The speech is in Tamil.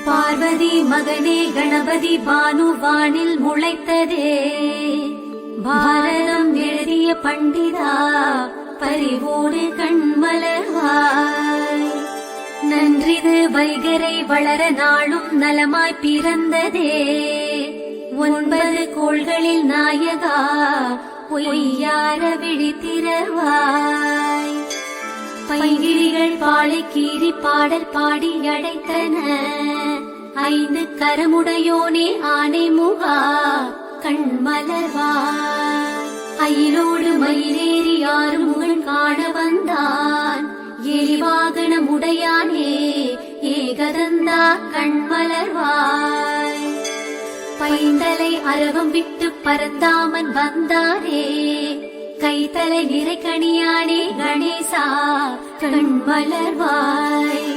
பார்வதி மகனே கணபதி பானுவானில் முளைத்ததே, பாரதம் எழுதிய பண்டிதா பரிவோடு கண்மலர்வாய். நன்றிது வைகரை வளர நாளும் நலமாய் பிறந்ததே, 9 கோள்களில் நாயகா பொய்யார விழித்திரவாய். பைங்கிழிகள் பாலை கீறி பாடல் பாடி அடைத்தன, 5 கரமுடையோனே ஆனை முகா கண்மலர்வாய். அயிலோடு மயிலேறி யாரும் முகன் காண வந்தான், எலிவாகனமுடையானே ஏகதந்தா கண்மலர்வாய். பைந்தலை அரவம் விட்டு பரந்தாமன் வந்தானே, கைத்தலை நிறைகணியானே கணேசா கண்மலர்வாய்.